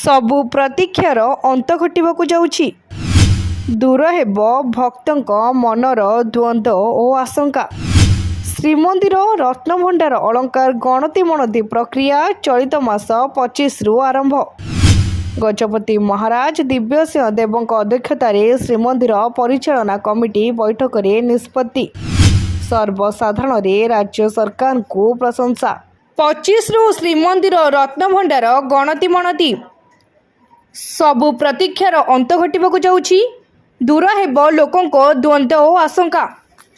सबु प्रतीक्षार अंत घटिबाकु जाउछि। दूर हेब भक्तंक मनर द्वंद्व और आशंका। श्रीमंदिर रत्नभंडार अलंकार गणति मणति प्रक्रिया चलित मास 25 रु आरंभ। गजपति महाराज दिव्यसिंह देव अध्यक्षतार श्रीमंदिर परिचालना कमिटी बैठक में निष्पत्ति। सर्वसाधारण राज्य सरकार को प्रशंसा। 25 रु श्रीमंदिर रत्नभंडार गणति मणति सबु प्रतीक्षार अंत घटिबाकु जाउछि। दूर हेब लोकंक द्वंद्व और आशंका।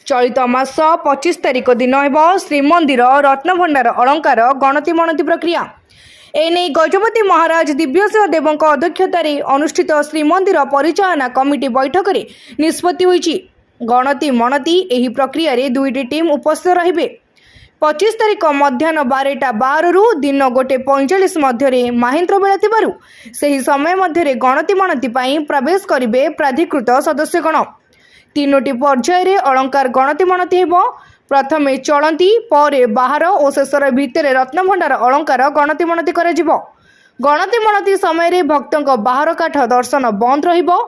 चलित मास 25 तारिख दिन हेब श्रीमंदिर रत्नभंडार अलंकार गणति मणति प्रक्रिया। एने गजपति महाराज दिव्यसिंह देव अध्यक्षतार अनुष्ठित श्रीमंदिर परिचालना कमिटी बैठक में निष्पत्ति होइछि। गणति मणति एही प्रक्रिया रे दुईटी टीम उपस्थित रहिबे। 25 तारिख मध्याह्न 12:12 रु दिन 1:45 मध्य माहेन्द्र बेला थिबारु सही समय मध्य गणति मणति पाई प्रवेश करिवे प्राधिकृत सदस्यगण। तीनोटी पर्याय रे अलंकार गणति मणति हेबो। प्रथमे चलंती परे बाहर और शेषर भितर रत्नभंडार अलंकार गणति मणति कराजिबो। गणति मणति समय रे भक्तंक बाहर काठ दर्शन बंद रहिबो।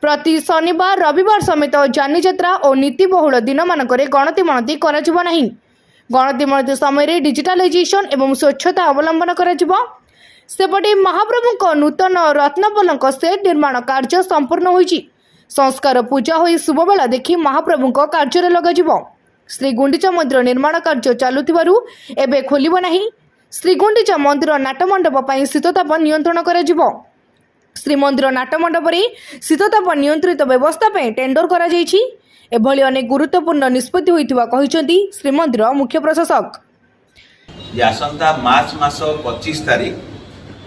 प्रति शनिवार रविवार समेत जानी यात्रा और नीतिबहुल दिन मानकरे गणति मणति कराजिबो नाही। गणति मणति समय रे डिजिटालाइजेशन एवं स्वच्छता अवलंबन कराजिबो। सेपटे महाप्रभुक नूतन रत्नपलंक सेट निर्माण कार्य संपूर्ण होइछि। संस्कार पूजा होई शुभ बेला देखि महाप्रभुक कार्य लगाजिबो। श्री गुंडीचा मंदिर निर्माण कार्य चालुथिबारु एबे खोलिबो नाही। श्री गुंडीचा मंदिर नाटमंडप पई शीतताप नियंत्रण कराजिबो। श्रीमंदिर नाटमंडप रे शीतताप नियंत्रित व्यवस्था पई टेंडर करा जायछि। एभली अनेक गुरुत्वपूर्ण निष्पत्ति होइथिबा कहिसंती श्रीमंदिर मुख्य प्रशासक। आसंता मार्च मास 25 तारिख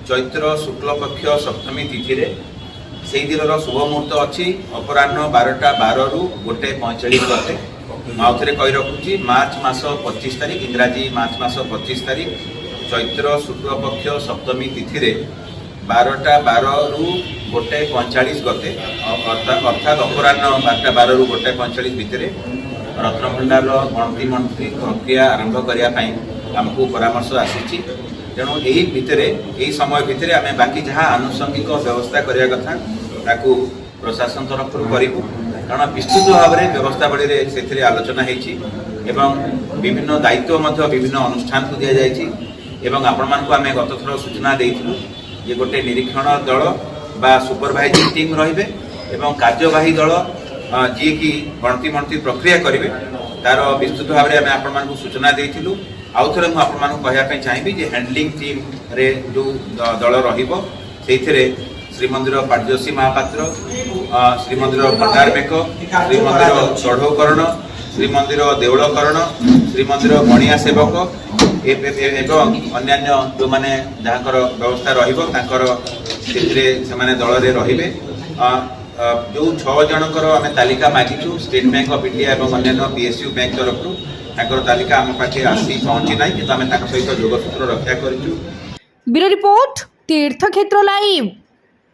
चैत्र शुक्ल पक्ष सप्तमी तिथि रे सेही दिनर शुभ मुहूर्त अछि। अपराह्न 12:12 रु 1:45 गते माउथरे कहि रखुछि। मार्च मास 25 तारिख इंग्राजी मार्च मास 25 तारिख चैत्र शुक्ल पक्ष सप्तमी तिथि रे 12:12 रु 1:45 गते अर्थात अपराह्न 12:12 रु 1:45 भितर रत्नभंडार गणति मणति प्रक्रिया आरंभ करने आमको परामर्श आसी। तेणु यही भितर यही समय भितर आम बाकी जहाँ आनुषंगिक व्यवस्था करने कथा ताकू प्रशासन तरफ करूँ। कारण विस्तृत भाव में व्यवस्थावली से आलोचना होती विभिन्न दायित्व विभिन्न अनुष्ठान को दि जाए। आपण मानक आम गत थर सूचना देइथिलु जे गोटे निरीक्षण दल बा सुपरवाइजिंग टीम रहिबे एवं कार्यवाही दल जी की गणति मणति प्रक्रिया करेंगे तार विस्तृत भाव में आम आपण सूचना देइथिलु। आउ थे मुझे कहवाई चाहिए जे हैंडलिंग टीम रे जो दल रहिबो सेइथिरे श्रीमंदिर पाट्यसी महापात्र श्रीमंदिर भंडार मेक श्रीमंदिर चढ़ौकरण श्रीमंदिर देवलकरण श्रीमंदिर बणिया सेवक एवं अन्यान्य जो माने जहाँकर व्यवस्था रहिबो तांकर से दल रे रहिबे। जो 6 जनकर आम तालिका मागिचु स्टेट बैंक ऑफ इंडिया और अन्य पीएसयू बैंक तरफ तालिका आम पाखे आसी पहुंची ना कि सहित जोगसूत्र रक्षा करूँ। ब्यूरो रिपोर्ट तीर्थक्षेत्र लाइव।